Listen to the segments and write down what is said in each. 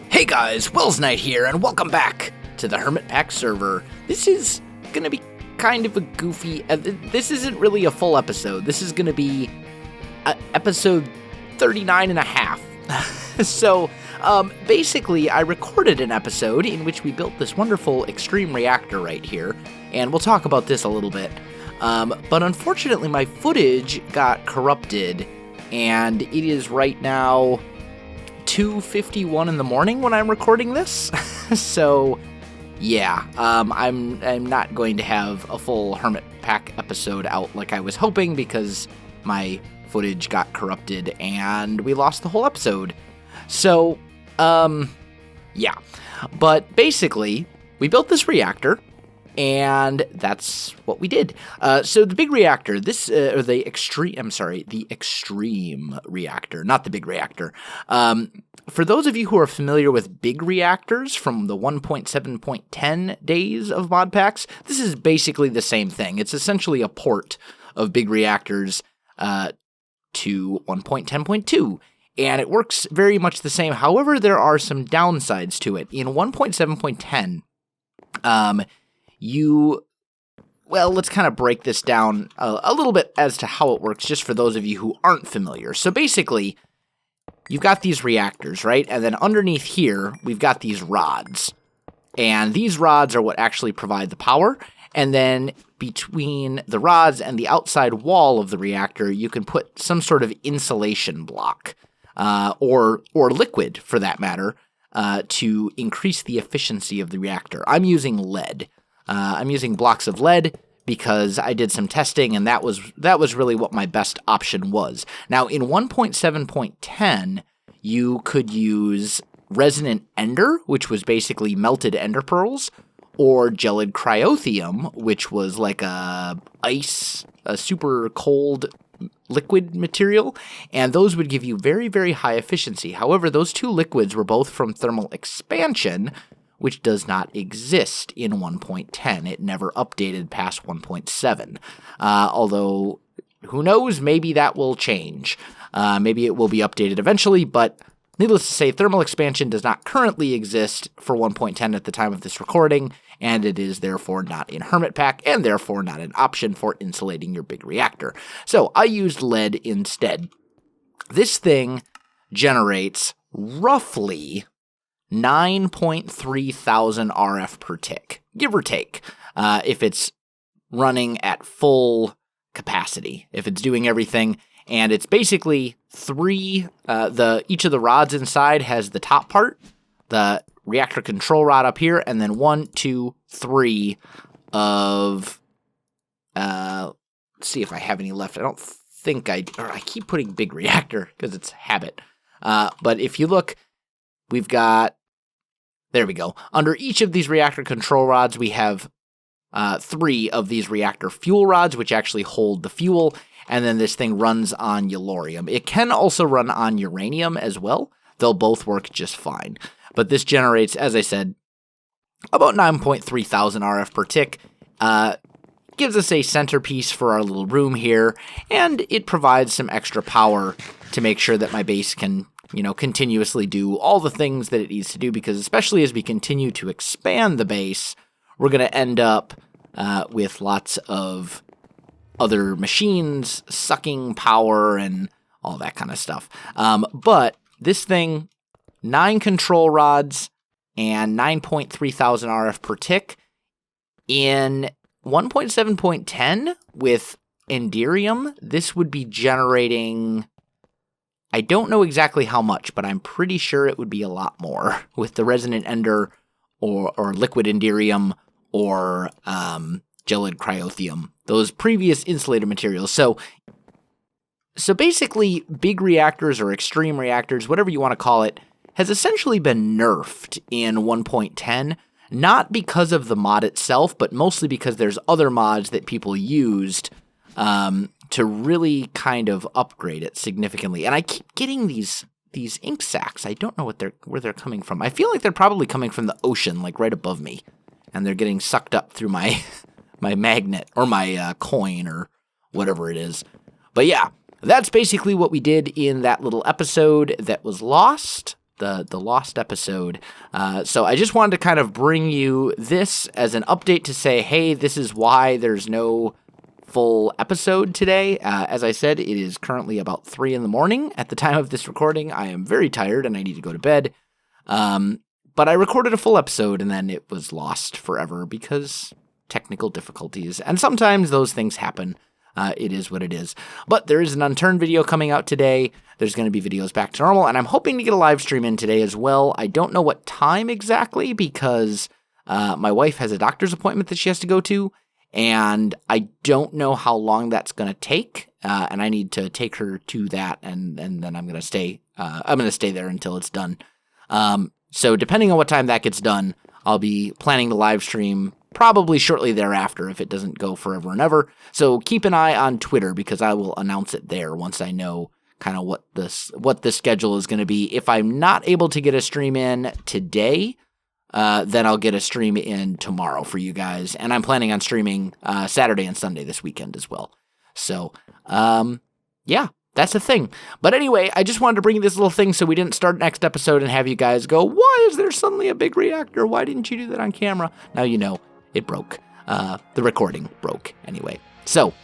Hey guys, Welsknight here, and welcome back to the HermitPack server. This is gonna be kind of a goofy, this isn't really a full episode. This is gonna be episode 39 and a half. So, basically, I recorded an episode in which we built this wonderful extreme reactor right here, and we'll talk about this a little bit. But unfortunately, my footage got corrupted, and it is right now 2:51 in the morning when I'm recording this. So, yeah, I'm not going to have a full HermitPack episode out like I was hoping because my footage got corrupted and we lost the whole episode. So, yeah. But basically, we built this reactor, and that's what we did. So the big reactor, the extreme reactor, not the big reactor. For those of you who are familiar with big reactors from the 1.7.10 days of Modpacks, this is basically the same thing. It's essentially a port of big reactors to 1.10.2. And it works very much the same. However, there are some downsides to it. In 1.7.10, let's kind of break this down a little bit as to how it works, just for those of you who aren't familiar. So basically, you've got these reactors, right? And then underneath here, we've got these rods. And these rods are what actually provide the power. And then between the rods and the outside wall of the reactor, you can put some sort of insulation block, or liquid, for that matter, to increase the efficiency of the reactor. I'm using lead. I'm using blocks of lead because I did some testing, and that was really what my best option was. Now, in 1.7.10, you could use resonant ender, which was basically melted ender pearls, or gelid cryothium, which was like a super cold liquid material, and those would give you very, very high efficiency. However, those two liquids were both from thermal expansion, which does not exist in 1.10. It never updated past 1.7. Although, who knows, maybe that will change. Maybe it will be updated eventually, but needless to say, thermal expansion does not currently exist for 1.10 at the time of this recording, and it is therefore not in HermitPack, and therefore not an option for insulating your big reactor. So I used lead instead. This thing generates roughly 9.3 thousand RF per tick, give or take, if it's running at full capacity, if it's doing everything. And it's basically each of the rods inside has the top part, the reactor control rod up here, and then 1, 2, 3 of, let's see if I have any left. I don't think I keep putting big reactor because it's habit. But if you look, we've got, there we go. Under each of these reactor control rods, we have 3 of these reactor fuel rods, which actually hold the fuel. And then this thing runs on yellorium. It can also run on uranium as well. They'll both work just fine. But this generates, as I said, about 9.3 thousand RF per tick. Gives us a centerpiece for our little room here. And it provides some extra power to make sure that my base can, continuously do all the things that it needs to do. Because especially as we continue to expand the base, we're going to end up with lots of other machines sucking power and all that kind of stuff. But this thing, 9 control rods and 9.3 thousand RF per tick. In 1.7.10 with Enderium, this would be generating, I don't know exactly how much, but I'm pretty sure it would be a lot more with the resonant ender or liquid Enderium or gelid cryothium, those previous insulator materials. So basically, big reactors or extreme reactors, whatever you want to call it, has essentially been nerfed in 1.10, not because of the mod itself, but mostly because there's other mods that people used to really kind of upgrade it significantly. And I keep getting these ink sacs. I don't know where they're coming from. I feel like they're probably coming from the ocean, like right above me, and they're getting sucked up through my magnet or my coin or whatever it is. But yeah, that's basically what we did in that little episode that was lost, the lost episode. So I just wanted to kind of bring you this as an update to say, hey, this is why there's no full episode today. As I said, it is currently about 3 in the morning at the time of this recording. I am very tired and I need to go to bed. But I recorded a full episode and then it was lost forever because technical difficulties. And sometimes those things happen. It is what it is. But there is an Unturned video coming out today. There's going to be videos back to normal, and I'm hoping to get a live stream in today as well. I don't know what time exactly because my wife has a doctor's appointment that she has to go to, and I don't know how long that's going to take, and I need to take her to that, and then I'm going to stay. I'm going to stay there until it's done. So depending on what time that gets done, I'll be planning to live stream probably shortly thereafter if it doesn't go forever and ever. So keep an eye on Twitter because I will announce it there once I know kind of what the schedule is going to be. If I'm not able to get a stream in today, then I'll get a stream in tomorrow for you guys. And I'm planning on streaming Saturday and Sunday this weekend as well. So, yeah, that's the thing. But anyway, I just wanted to bring you this little thing so we didn't start next episode and have you guys go, why is there suddenly a big reactor? Why didn't you do that on camera? Now you know. It broke. The recording broke anyway. So,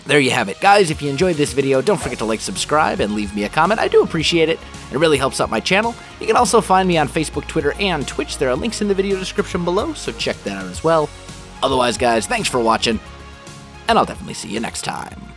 there you have it. Guys, if you enjoyed this video, don't forget to like, subscribe, and leave me a comment. I do appreciate it. It really helps out my channel. You can also find me on Facebook, Twitter, and Twitch. There are links in the video description below, so check that out as well. Otherwise, guys, thanks for watching, and I'll definitely see you next time.